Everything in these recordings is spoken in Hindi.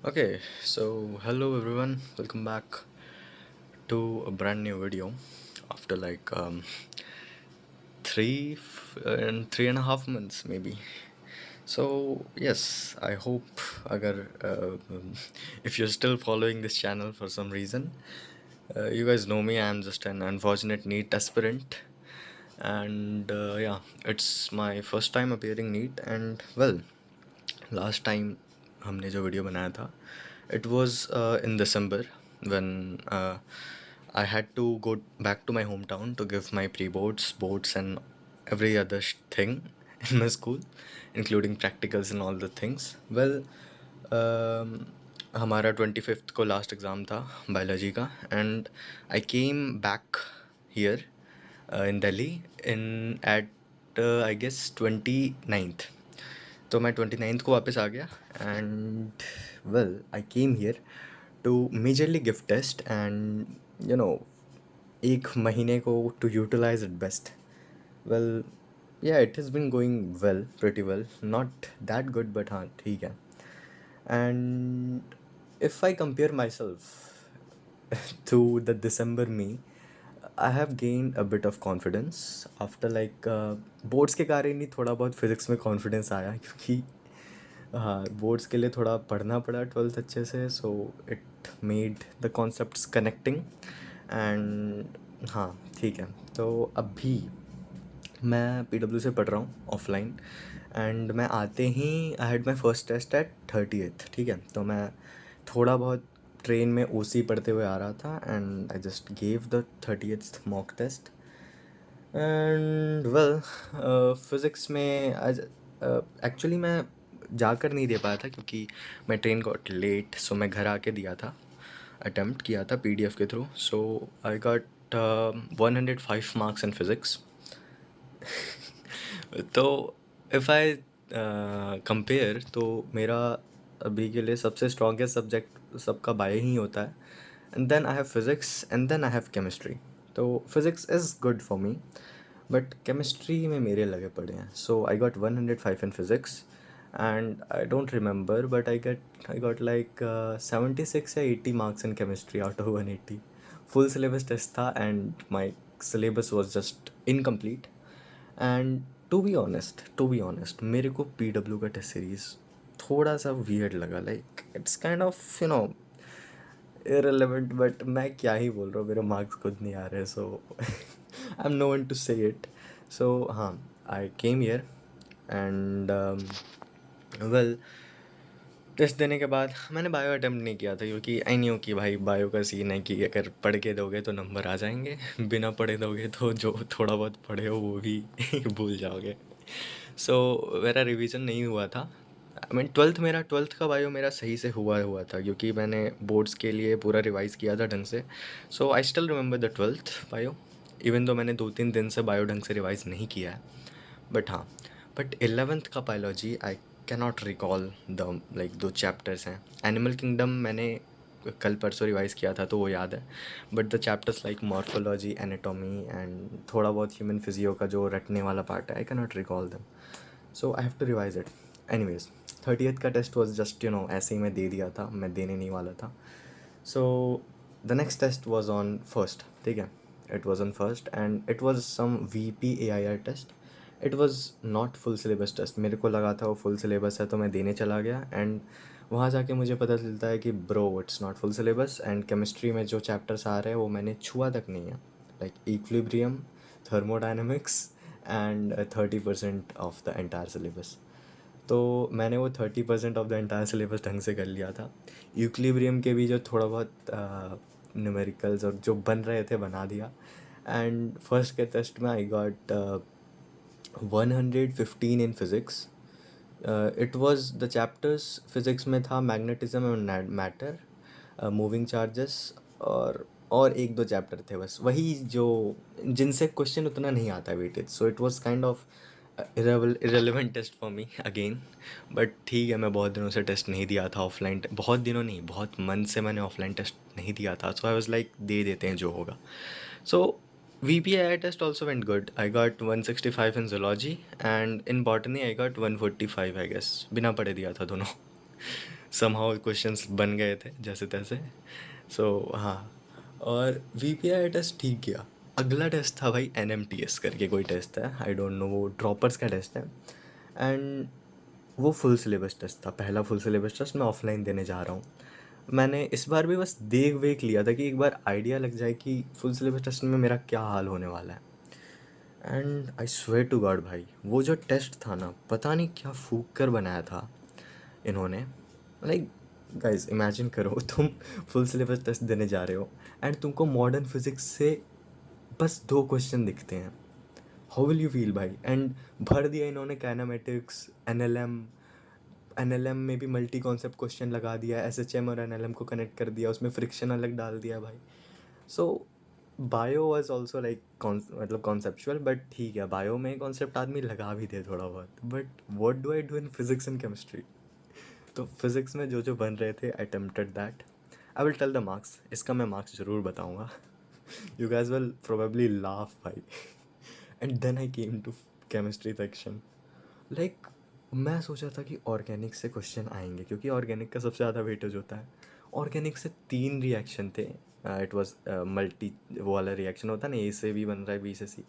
Okay, so hello everyone, welcome back to a brand new video after and 3.5 months maybe. So yes, I hope agar if you're still following this channel for some reason, you guys know me. I'm just an unfortunate NEET aspirant, and yeah, it's my first time appearing NEET, and well, last time हमने जो वीडियो बनाया था it was in December when I had to go back to my hometown to give my boards and every other thing in my school, including practicals and all the things. Well, हमारा 25th को लास्ट एग्ज़ाम था बायोलॉजी का, and I came back here in Delhi in at I guess 29th. तो मैं 29th को वापस आ गया, and well I came here to majorly give test and एक महीने को to utilise it best. Well, yeah it has been going well, pretty well, not that good but हाँ ठीक है. And if I compare myself to the December me, I have gained a bit of confidence after boards के कारण ही थोड़ा बहुत फिज़िक्स में कॉन्फिडेंस आया, क्योंकि हाँ बोर्ड्स के लिए थोड़ा पढ़ना पड़ा ट्वेल्थ अच्छे से, so it made the concepts connecting. And हाँ ठीक है, तो अभी मैं PW से पढ़ रहा हूँ ऑफलाइन, एंड मैं आते ही I had my first test at 30th. ठीक है, तो मैं थोड़ा बहुत ट्रेन में OC पढ़ते हुए आ रहा था, and I just gave the 30th mock test. And well, physics में आज एक्चुअली मैं जाकर नहीं दे पाया था क्योंकि मैं ट्रेन गॉट लेट, सो मैं घर आके दिया था, अटेम्प्ट किया था PDF के through. So I got 105 marks in physics. तो इफ़ आई कंपेयर, तो मेरा अभी के लिए सबसे स्ट्रॉन्गेस्ट सब्जेक्ट सबका बायो ही होता है, and then I have physics, and then I have chemistry. तो physics is good for me, but chemistry में मेरे लगे पड़े हैं. So I got 105 in physics, and I don't remember but I got 76 या 80 marks in chemistry out of 180. Full syllabus test था, and my syllabus was just incomplete. And to be honest मेरे को PW का टेस्ट सीरीज़ थोड़ा सा वियर्ड लगा. It's kind of irrelevant, but मैं क्या ही बोल रहा हूँ, मेरे मार्क्स खुद नहीं आ रहे, so I am no one to say it. So हाँ, I came here, and well, test देने के बाद मैंने बायो अटेम्प्ट नहीं किया था, क्योंकि आई न्यू कि भाई बायो का सीन है कि अगर पढ़ के दोगे तो नंबर आ जाएंगे, बिना पढ़े दोगे तो जो थोड़ा बहुत पढ़े हो वो भी भूल जाओगे. सो मेरा रिवीजन नहीं हुआ था. आई मीन ट्वेल्थ का बायो मेरा सही से हुआ था, क्योंकि मैंने बोर्ड्स के लिए पूरा रिवाइज़ किया था ढंग से. So I still remember the twelfth bio, even though मैंने 2-3 दिन से बायो ढंग से रिवाइज़ नहीं किया है. बट हाँ, बट 11th का biology I can not recall the दो चैप्टर्स हैं. एनिमल किंगडम मैंने कल परसों रिवाइज़ किया था तो वो याद है, but the chapters like morphology, anatomy and थोड़ा बहुत ह्यूमन फिजियो का जो रटने वाला पार्ट है, I can not recall them. So I have to revise it. Anyways, 30th का टेस्ट वॉज जस्ट ऐसे ही मैं दे दिया था, मैं देने नहीं वाला था. So the next test was on first. ठीक है, it was on first, and it was some VPAIR test. It was not full syllabus test. मेरे को लगा था वो फुल सिलेबस है, तो मैं देने चला गया, एंड वहाँ जाके मुझे पता चलता है कि bro it's not full syllabus, and chemistry में जो चैप्टर्स आ रहे हैं वो मैंने छुआ तक नहीं है, like equilibrium, thermodynamics and 30% of the entire syllabus. तो मैंने वो 30% ऑफ द एंटायर सिलेबस ढंग से कर लिया था. यूक्लिब्रियम के भी जो थोड़ा बहुत न्यूमेरिकल्स और जो बन रहे थे बना दिया, एंड फर्स्ट के टेस्ट में I got 115 in physics. It was the chapters physics में था magnetism and matter, moving charges, और एक दो चैप्टर थे बस, वही जो जिनसे क्वेश्चन उतना नहीं आता weightage. So it was kind of irrelevant test for me again. But ठीक है, मैं बहुत दिनों से टेस्ट नहीं दिया था ऑफलाइन, बहुत दिनों नहीं, बहुत मंथ से मैंने ऑफलाइन टेस्ट नहीं दिया था. सो आई वाज लाइक दे देते हैं जो होगा. सो VPAI test also went good. I got 165 in zoology, and in botany I got 145 I guess. बिना पढ़े दिया था दोनों. समहाउ क्वेश्चंस बन गए थे जैसे तैसे। सो हाँ, और वीपीआई टेस्ट ठीक गया। अगला टेस्ट था भाई एनएमटीएस करके कोई टेस्ट है, आई डोंट नो, वो ड्रॉपर्स का टेस्ट है। एंड वो फुल सिलेबस टेस्ट था, पहला फुल सिलेबस टेस्ट मैं ऑफलाइन देने जा रहा हूँ। मैंने इस बार भी बस देख वेख लिया था कि एक बार आइडिया लग जाए कि फुल सिलेबस टेस्ट में मेरा क्या हाल होने वाला है। And I swear to god भाई, वो जो टेस्ट था ना, पता नहीं क्या फूक कर बनाया था इन्होंने। लाइक गाइस इमेजिन करो तुम फुल सिलेबस टेस्ट देने जा रहे हो एंड तुमको मॉडर्न फिजिक्स से बस 2 क्वेश्चन दिखते हैं। हाउ विल यू फील भाई? एंड भर दिया इन्होंने काइनेमेटिक्स, एनएलएम में भी मल्टी कॉन्सेप्ट क्वेश्चन लगा दिया, एसएचएम और एनएलएम को कनेक्ट कर दिया, उसमें फ्रिक्शन अलग डाल दिया भाई। सो बायो वाज ऑल्सो लाइक मतलब कॉन्सेप्चुअल, बट ठीक है, बायो में कॉन्सेप्ट आदमी लगा भी दे थोड़ा बहुत, but what do I do in physics and chemistry? तो फिजिक्स में जो जो बन रहे थे I attempted that. I will tell the marks, इसका मैं मार्क्स ज़रूर बताऊंगा। You guys will probably laugh भाई। And then I came to chemistry section. Like मैं सोचा था कि ऑर्गेनिक से क्वेश्चन आएंगे क्योंकि ऑर्गेनिक का सबसे ज़्यादा वेटेज होता है। ऑर्गेनिक से 3 रिएक्शन थे। इट वाज मल्टी, वो वाला रिएक्शन होता है ना, ए से बी बन रहा है बी से सी,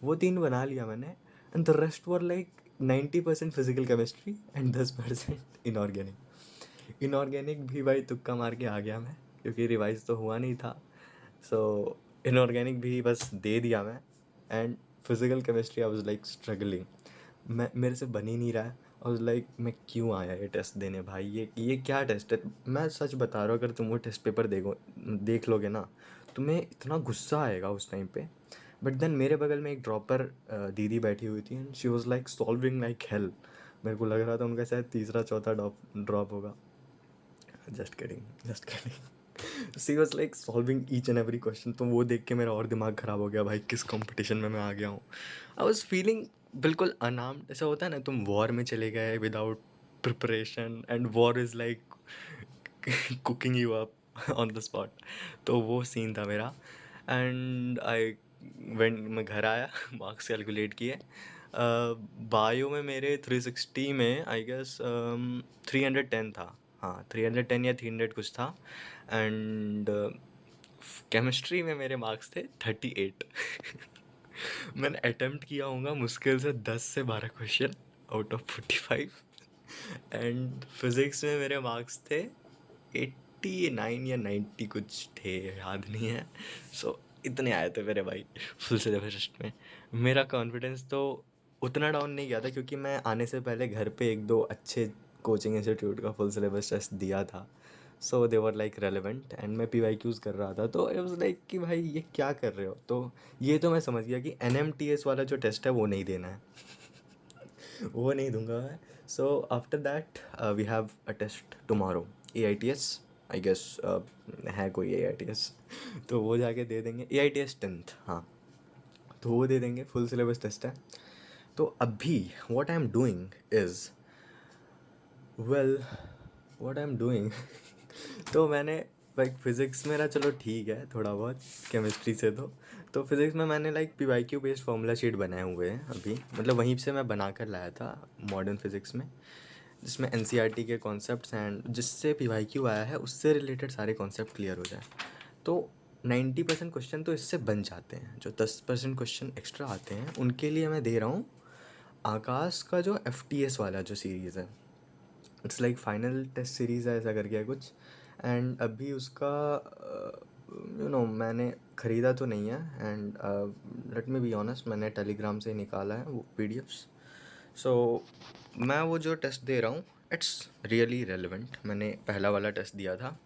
वो 3 बना लिया मैंने। And the rest were like 90% physical chemistry and 10% inorganic. Inorganic भी भाई तुक्का मार के आ गया मैं, क्योंकि रिवाइज तो हुआ नहीं था। सो इनऑर्गेनिक भी बस दे दिया मैं। And physical chemistry I was like struggling, मैं मेरे से बन ही नहीं रहा है। और लाइक मैं क्यों आया ये टेस्ट देने भाई, ये क्या टेस्ट है? मैं सच बता रहा हूँ, अगर तुम वो टेस्ट पेपर देख लोगे ना, तुम्हें इतना गुस्सा आएगा उस टाइम पे। बट देन मेरे बगल में एक ड्रॉपर दीदी बैठी हुई थी and she was like solving like hell. मेरे को लग रहा था उनका शायद तीसरा चौथा ड्रॉप होगा। Just kidding, just kidding. She was like solving each and every question. तो वो देख के मेरा और दिमाग ख़राब हो गया भाई, किस कंपटीशन में मैं आ गया हूँ। आई वॉज फीलिंग बिल्कुल अनार्म्ड। ऐसा होता है ना, तुम वॉर में चले गए without preparation and war is like cooking you up on the spot. तो वो सीन था मेरा। एंड आई मैं घर आया, मार्क्स कैलकुलेट किए। बायो में मेरे 360 में आई गेस 310 था। हाँ 310 या 300 कुछ था। एंड केमिस्ट्री में मेरे मार्क्स थे 38। मैंने अटेम्प्ट किया होगा मुश्किल से 10 से 12 question out of 45। And physics में मेरे मार्क्स थे 89 या 90 कुछ थे, याद नहीं है। सो इतने आए थे मेरे भाई फुल सिलेबस टेस्ट में। मेरा कॉन्फिडेंस तो उतना डाउन नहीं गया था, क्योंकि मैं आने से पहले घर पे एक दो अच्छे कोचिंग इंस्टीट्यूट का फुल सिलेबस टेस्ट दिया था। सो दे वर लाइक रेलिवेंट एंड मैं PYQs कर रहा था, तो इट वाज लाइक कि भाई ये क्या कर रहे हो। तो ये तो मैं समझ गया कि NMTS वाला जो टेस्ट है वो नहीं देना है। वो नहीं दूंगा मैं। So after that we have a test tomorrow, AITS I guess, है कोई AITS। तो वो जाके दे देंगे, AITS 10th, हाँ। तो वो दे देंगे, फुल सिलेबस टेस्ट है। तो अभी what I am doing is, well what I am doing तो मैंने लाइक फिज़िक्स मेरा चलो ठीक है थोड़ा बहुत, केमिस्ट्री से तो फिज़िक्स में मैंने like PYQ based formula sheet बनाए हुए हैं अभी, मतलब वहीं से मैं बना कर लाया था मॉडर्न फिज़िक्स में, जिसमें NCERT के कॉन्सेप्ट्स एंड जिससे PYQ आया है उससे रिलेटेड सारे कॉन्सेप्ट क्लियर हो जाए। तो 90% क्वेश्चन तो इससे बन जाते हैं, जो 10% क्वेश्चन एक्स्ट्रा आते हैं उनके लिए मैं दे रहा हूँ आकाश का जो FTS वाला जो सीरीज़ है। It's like final test series है ऐसा करके है कुछ। एंड अभी उसका मैंने ख़रीदा तो नहीं है। And let me be honest, मैंने टेलीग्राम से ही निकाला है वो PDFs। सो मैं वो जो टेस्ट दे रहा हूँ इट्स रियली रेलिवेंट। मैंने पहला वाला टेस्ट दिया था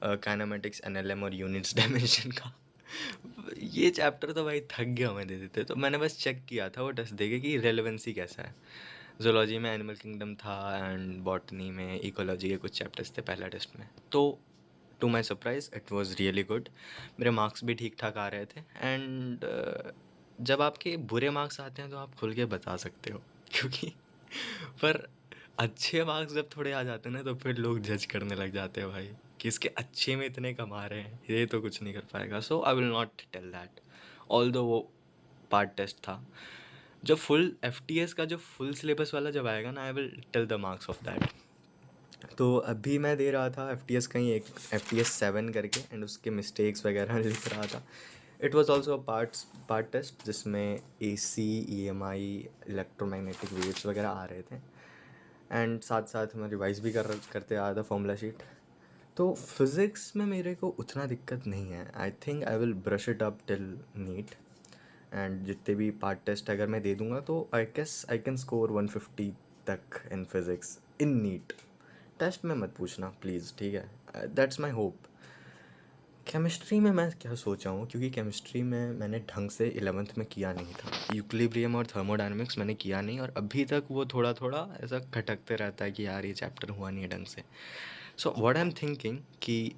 काइनेमेटिक्स, NLM और यूनिट्स डायमेंशन का। ये चैप्टर तो भाई थक गया मैं दे देते, तो मैंने बस चेक किया था वो टेस्ट देके कि रेलेवेंसी कैसा है। ज़ूलॉजी में एनिमल किंगडम था एंड बॉटनी में इकोलॉजी के कुछ चैप्टर्स थे पहला टेस्ट में। तो to my surprise it was really good. मेरे मार्क्स भी ठीक ठाक आ रहे थे। एंड जब आपके बुरे मार्क्स आते हैं तो आप खुल के बता सकते हो क्योंकि पर अच्छे मार्क्स जब थोड़े आ जाते हैं ना, तो फिर लोग जज करने लग जाते हैं भाई कि इसके अच्छे में इतने कमा रहे हैं, ये तो कुछ नहीं कर पाएगा। So I will not tell that, although वो पार्ट टेस्ट था। जब फुल FTS का जो फुल सिलेबस वाला जब आएगा ना, I will tell the marks of that. तो अभी मैं दे रहा था FTS कहीं एक FTS 7 करके, एंड उसके मिस्टेक्स वगैरह लिख रहा था. It was also part test जिसमें AC, EMI, इलेक्ट्रोमैग्नेटिक वेव्स वगैरह आ रहे थे, एंड साथ साथ मैं रिवाइज भी करते आ रहा था फॉर्मूला शीट. तो फिज़िक्स में मेरे को उतना दिक्कत नहीं है. I think I will brush it up till NEET, and जितने भी पार्ट टेस्ट अगर मैं दे दूंगा तो I guess I can score 150 तक in physics in NEET. Test में मत पूछना प्लीज़, ठीक है. That's my hope. केमिस्ट्री में मैं क्या सोचा हूँ, क्योंकि केमिस्ट्री में मैंने ढंग से 11th में किया नहीं था. यूक्लिब्रियम और थर्मोडायनेमिक्स मैंने किया नहीं, और अभी तक वो थोड़ा थोड़ा ऐसा खटकते रहता है कि यार ये चैप्टर हुआ नहीं है ढंग से. So what I am thinking कि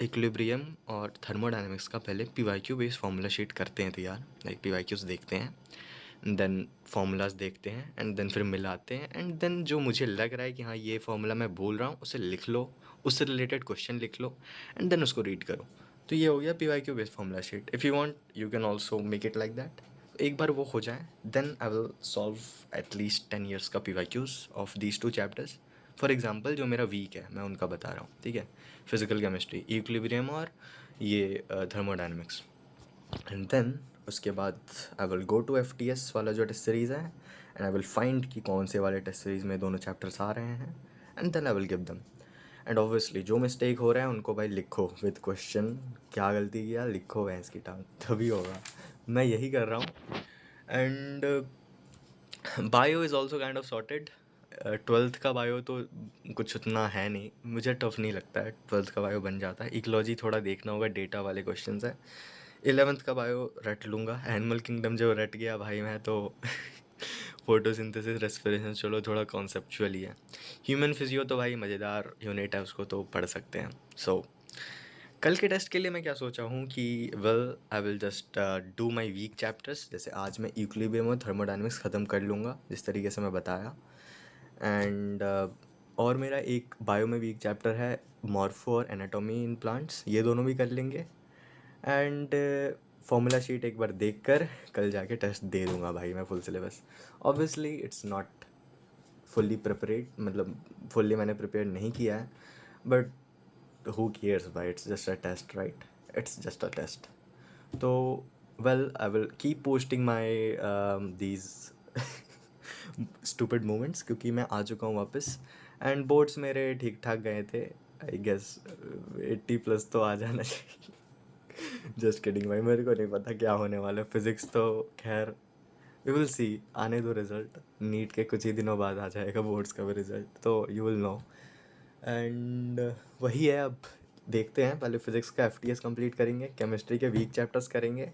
इक्विलिब्रियम और थर्मोडायनेमिक्स का पहले PYQ बेस्ड फार्मूला शीट करते हैं तैयार. लाइक PYQs देखते हैं, देन फार्मूलाज देखते हैं, एंड देन फिर मिलाते हैं, एंड देन जो मुझे लग रहा है कि हाँ ये फार्मूला मैं बोल रहा हूँ उसे लिख लो, उससे रिलेटेड क्वेश्चन लिख लो, एंड देन उसको रीड करो. तो ये हो गया PYQ based formula sheet. If you want you can also make it like that. एक बार वो हो जाए, then I will solve at least 10 years का PYQs of these 2 chapters. For example जो मेरा वीक है मैं उनका बता रहा हूँ, ठीक है. फिजिकल केमिस्ट्री, इक्विलिब्रियम और ये थर्मोडायनेमिक्स. एंड देन उसके बाद I will go to FTS वाला जो टेस्ट सीरीज़ है, एंड आई विल फाइंड कि कौन से वाले टेस्ट सीरीज़ में दोनों चैप्टर्स आ रहे हैं, and then I will give them. And obviously जो मिस्टेक हो रहा है उनको भाई लिखो विद क्वेश्चन, क्या गलती किया लिखो भैंस की टांग, तभी होगा. मैं यही कर रहा हूँ. And bio is also kind of sorted. 12th का बायो तो कुछ उतना है नहीं, मुझे टफ नहीं लगता है. 12th का बायो बन जाता है. इकोलॉजी थोड़ा देखना होगा, डेटा वाले क्वेश्चन है. 11th का बायो रट लूँगा. एनिमल किंगडम जो रट गया भाई मैं तो फोटोसिंथेसिस, रेस्पिरेशन चलो थोड़ा कॉन्सेप्चुअल ही है. ह्यूमन फिजियो तो भाई मज़ेदार यूनिट है, उसको तो पढ़ सकते हैं. सो कल के टेस्ट के लिए मैं क्या सोचा हूँ कि well I will just do my weak chapters. जैसे आज मैं इक्विलिब्रियम और थर्मोडायनेमिक्स ख़त्म कर लूँगा जिस तरीके से मैं बताया. एंड और मेरा एक बायो में वीक चैप्टर है, मॉर्फो और एनाटॉमी इन प्लांट्स, ये दोनों भी कर लेंगे. एंड फार्मूला शीट एक बार देख कर कल जाके टेस्ट दे दूँगा भाई मैं full syllabus. Obviously it's not fully prepared, मतलब फुल्ली मैंने प्रिपेयर नहीं किया है, बट who cares भाई, it's just a test, right? It's just a test. तो well I will keep posting my these stupid moments, क्योंकि मैं आ चुका हूँ वापस. एंड बोर्ड्स मेरे ठीक ठाक गए थे. आई गेस 80+ तो आ जाना चाहिए. जस्ट किडिंग भाई, मेरे को नहीं पता क्या होने वाला है. फिज़िक्स तो खैर वी विल सी, आने दो रिज़ल्ट. नीट के कुछ ही दिनों बाद आ जाएगा बोर्ड्स का भी रिज़ल्ट, तो यू विल नो. एंड वही है, अब देखते हैं. पहले फिज़िक्स का FTS कंप्लीट करेंगे, केमिस्ट्री के वीक चैप्टर्स करेंगे,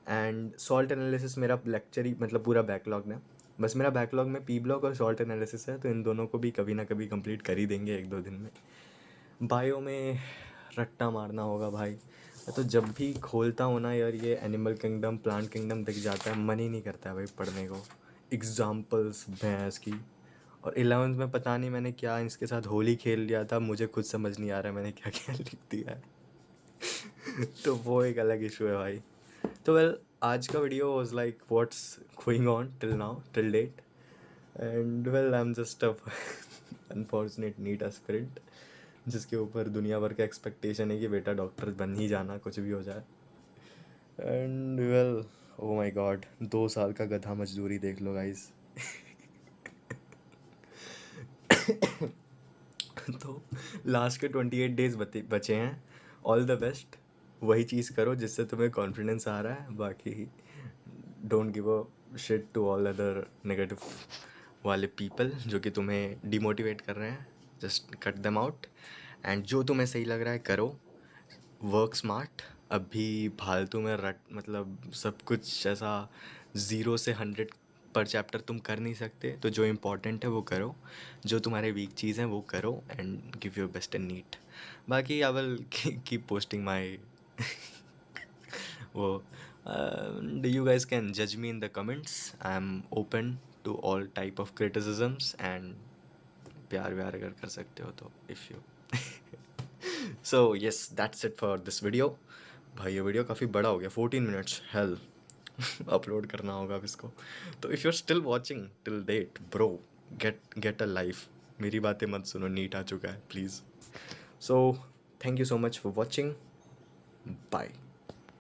एंड सॉल्ट एनालिसिस मेरा लेक्चर ही मतलब पूरा बैकलॉग में. बस मेरा बैकलॉग में P ब्लॉक और सॉल्ट एनालिसिस है, तो इन दोनों को भी कभी ना कभी कंप्लीट कर ही देंगे 1-2 दिन में. बायो में रट्टा मारना होगा भाई. तो जब भी खोलता हूँ ना यार ये एनिमल किंगडम, प्लांट किंगडम दिख जाता है, मन ही नहीं करता है भाई पढ़ने को. एग्जाम्पल्स भैंस की. और 11th में पता नहीं मैंने क्या इसके साथ होली खेल लिया था, मुझे खुद समझ नहीं आ रहा है मैंने क्या क्या लिख दिया है. तो वो एक अलग इशू है भाई. तो वेल आज का video was like what's going on till now till date. And well I am just a unfortunate NEET aspirant जिसके ऊपर दुनिया भर का एक्सपेक्टेशन है कि बेटा डॉक्टर बन ही जाना कुछ भी हो जाए. And well oh my God, 2 साल का गधा मजदूरी देख लो गाइस. तो लास्ट के 28 डेज बचे हैं. All the best. वही चीज़ करो जिससे तुम्हें कॉन्फिडेंस आ रहा है. बाकी don't give a shit to all other negative वाले पीपल जो कि तुम्हें डिमोटिवेट कर रहे हैं. Just cut them out. And जो तुम्हें सही लग रहा है करो. Work smart. अभी फालतू में रट मतलब सब कुछ ऐसा 0 से 100 पर चैप्टर तुम कर नहीं सकते. तो जो इम्पोर्टेंट है वो करो, जो तुम्हारे वीक चीज़ हैं वो करो, and give your best and NEET. बाकी I will keep posting my वो. You guys can judge me in the comments. I'm open to all type of criticisms, and प्यार व्यार अगर कर सकते हो तो if you. So yes, that's it for this video. भाई ये वीडियो काफ़ी बड़ा हो गया, 14 मिनट्स. हेल अपलोड करना होगा अब इसको. तो if you are still watching till date bro, get a life. मेरी बातें मत सुनो, नीट आ चुका है please. So thank you so much for watching. Bye.